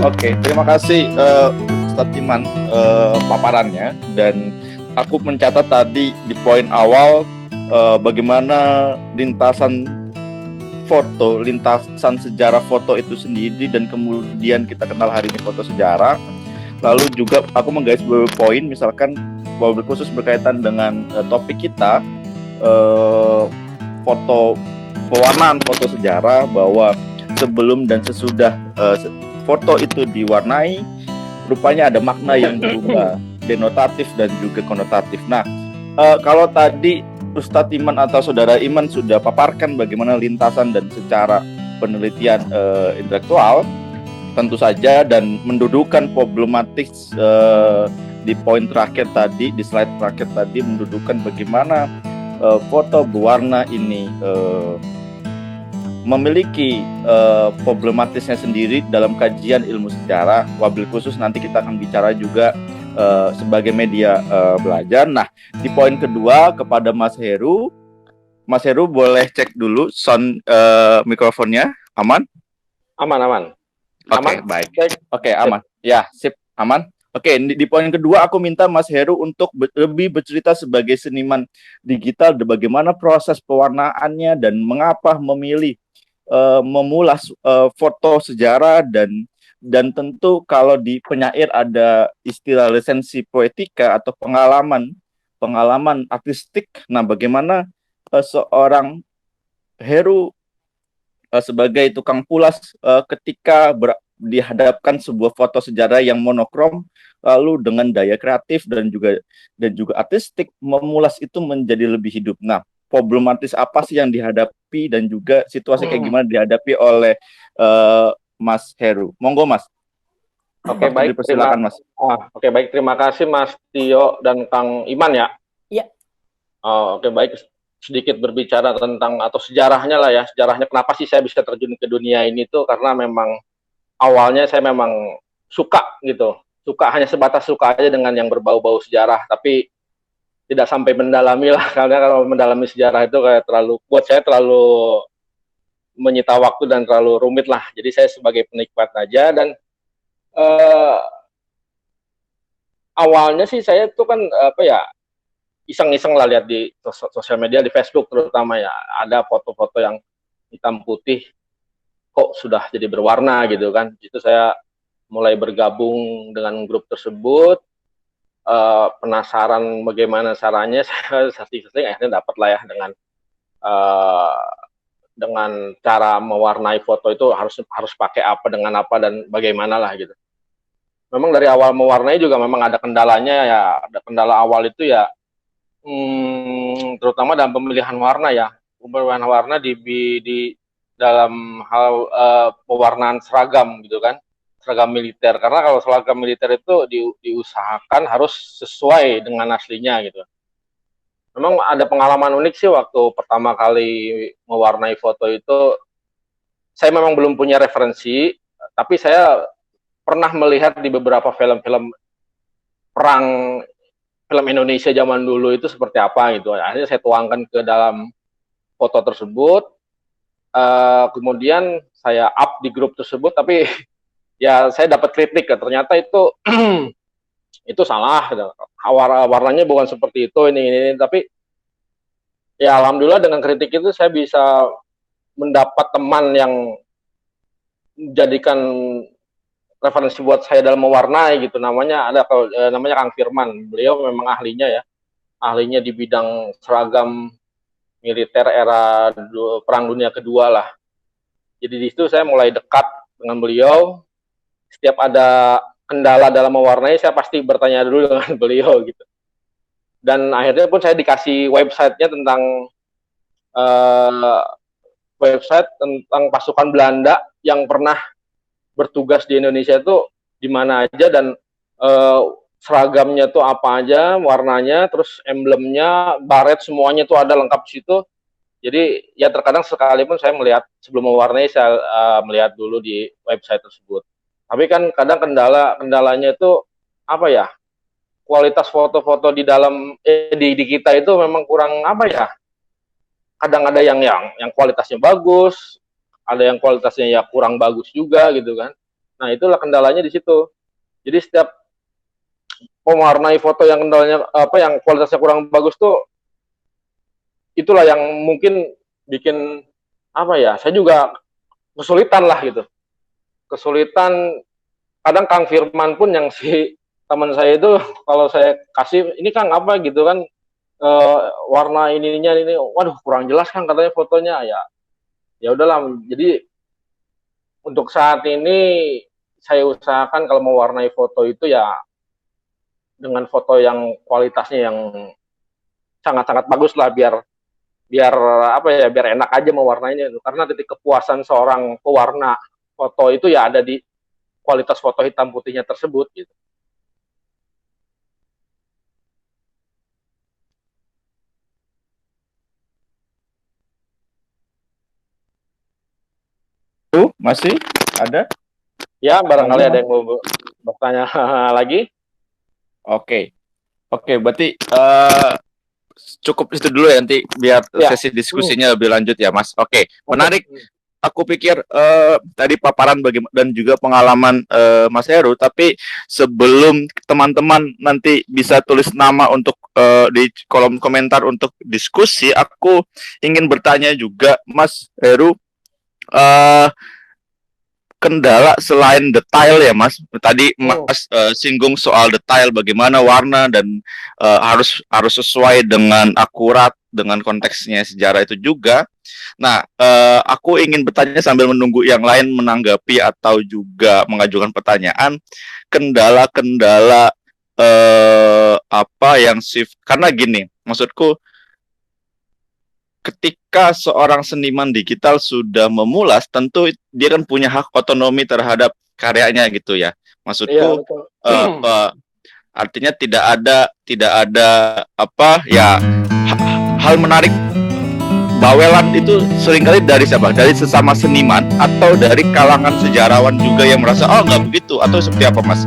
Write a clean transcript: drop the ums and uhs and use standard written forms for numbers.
Oke, terima kasih Ustadz Iman paparannya, dan aku mencatat tadi di poin awal bagaimana lintasan sejarah foto itu sendiri, dan kemudian kita kenal hari ini foto sejarah. Lalu juga aku menggaris beberapa poin, misalkan bahwa khusus berkaitan dengan topik kita, pewarnaan foto sejarah, bahwa sebelum dan sesudah foto itu diwarnai, rupanya ada makna yang berubah, denotatif dan juga konotatif. Nah, kalau tadi Ustadz Iman atau Saudara Iman sudah paparkan bagaimana lintasan dan secara penelitian intelektual, tentu saja, dan mendudukan problematik di poin terakhir tadi, di slide terakhir tadi, mendudukan bagaimana foto berwarna ini memiliki problematisnya sendiri dalam kajian ilmu sejarah. Wabil khusus nanti kita akan bicara juga sebagai media belajar. Nah, di poin kedua kepada Mas Heru. Mas Heru boleh cek dulu sound mikrofonnya, aman? Aman. Oke, baik. Oke, aman. Ya, sip, aman. Oke, di poin kedua aku minta Mas Heru untuk lebih bercerita sebagai seniman digital, bagaimana proses pewarnaannya dan mengapa memilih memulas foto sejarah, dan tentu kalau di penyair ada istilah lisensi poetika atau pengalaman artistik. Nah, bagaimana seorang Heru sebagai tukang pulas ketika dihadapkan sebuah foto sejarah yang monokrom, lalu dengan daya kreatif dan juga artistik memulas itu menjadi lebih hidup. Nah, problematis apa sih yang dihadapi, dan juga situasi kayak gimana dihadapi oleh Mas Heru? Monggo, Mas. Oke, baik. Silakan, Mas. Oke, baik. Terima kasih Mas Tio dan Kang Iman ya. Iya. Oke, baik. Sedikit berbicara tentang atau sejarahnya lah ya. Sejarahnya kenapa sih saya bisa terjun ke dunia ini tuh, karena memang awalnya saya memang suka gitu. Suka, hanya sebatas suka aja dengan yang berbau-bau sejarah, tapi tidak sampai mendalami lah, karena kalau mendalami sejarah itu kayak buat saya terlalu menyita waktu dan terlalu rumit lah. Jadi saya sebagai penikmat aja. Dan awalnya sih saya tuh kan iseng-iseng lah lihat di sosial media, di Facebook terutama ya, ada foto-foto yang hitam putih kok sudah jadi berwarna gitu kan. Itu saya mulai bergabung dengan grup tersebut, penasaran bagaimana caranya, saya searching akhirnya dapat lah ya dengan cara mewarnai foto itu harus pakai apa, dengan apa, dan bagaimana lah gitu. Memang dari awal mewarnai juga memang ada kendalanya ya. Ada kendala awal itu ya, terutama dalam pemilihan warna ya. Pemilihan warna di dalam hal pewarnaan seragam gitu kan, seragam militer. Karena kalau seragam militer itu diusahakan harus sesuai dengan aslinya gitu. Memang ada pengalaman unik sih waktu pertama kali mewarnai foto itu. Saya memang belum punya referensi, tapi saya pernah melihat di beberapa film-film perang, film Indonesia zaman dulu itu seperti apa gitu. Akhirnya saya tuangkan ke dalam foto tersebut. Kemudian saya up di grup tersebut, tapi ya saya dapat kritik ya, ternyata itu itu salah, warnanya bukan seperti itu, ini. Tapi ya alhamdulillah dengan kritik itu saya bisa mendapat teman yang menjadikan referensi buat saya dalam mewarnai gitu. Namanya Kang Firman. Beliau memang ahlinya di bidang seragam militer era Perang Dunia Kedua lah. Jadi di situ saya mulai dekat dengan beliau. Setiap ada kendala dalam mewarnai, saya pasti bertanya dulu dengan beliau gitu. Dan akhirnya pun saya dikasih websitenya tentang website tentang pasukan Belanda yang pernah bertugas di Indonesia itu di mana aja, dan seragamnya tuh apa aja, warnanya, terus emblemnya, baret, semuanya tuh ada lengkap di situ. Jadi ya terkadang sekalipun saya melihat sebelum mewarnai, saya melihat dulu di website tersebut. Tapi kan kadang kendalanya itu apa ya? Kualitas foto-foto di dalam di kita itu memang kurang apa ya? Kadang ada yang kualitasnya bagus, ada yang kualitasnya ya kurang bagus juga gitu kan. Nah, itulah kendalanya di situ. Jadi setiap mewarnai foto yang kendalanya yang kualitasnya kurang bagus tuh, itulah yang mungkin bikin saya juga kesulitan lah gitu. Kesulitan, kadang Kang Firman pun yang si teman saya itu kalau saya kasih ini Kang apa gitu kan, warna ini, waduh kurang jelas kan katanya fotonya, ya udahlah. Jadi untuk saat ini saya usahakan kalau mau warnai foto itu ya dengan foto yang kualitasnya yang sangat-sangat bagus lah, biar biar biar enak aja mewarnainya itu. Karena titik kepuasan seorang pewarna foto itu ya ada di kualitas foto hitam putihnya tersebut gitu. Masih ada? Ya, barangkali ada yang mau bertanya lagi. Oke, berarti cukup itu dulu ya, nanti biar sesi diskusinya lebih lanjut ya, Mas. Oke, menarik. Aku pikir tadi paparan dan juga pengalaman Mas Heru, tapi sebelum teman-teman nanti bisa tulis nama untuk di kolom komentar untuk diskusi, aku ingin bertanya juga, Mas Heru, kendala selain detail ya, Mas. Tadi Mas singgung soal detail, bagaimana warna dan harus sesuai dengan akurat dengan konteksnya sejarah itu juga. Nah, aku ingin bertanya sambil menunggu yang lain menanggapi atau juga mengajukan pertanyaan, kendala-kendala apa yang karena gini, maksudku ketika seorang seniman digital sudah memulas, tentu dia kan punya hak otonomi terhadap karyanya gitu ya. Maksudku artinya tidak ada hal menarik bawelan itu seringkali dari siapa? Dari sesama seniman atau dari kalangan sejarawan juga yang merasa nggak begitu, atau seperti apa, Mas?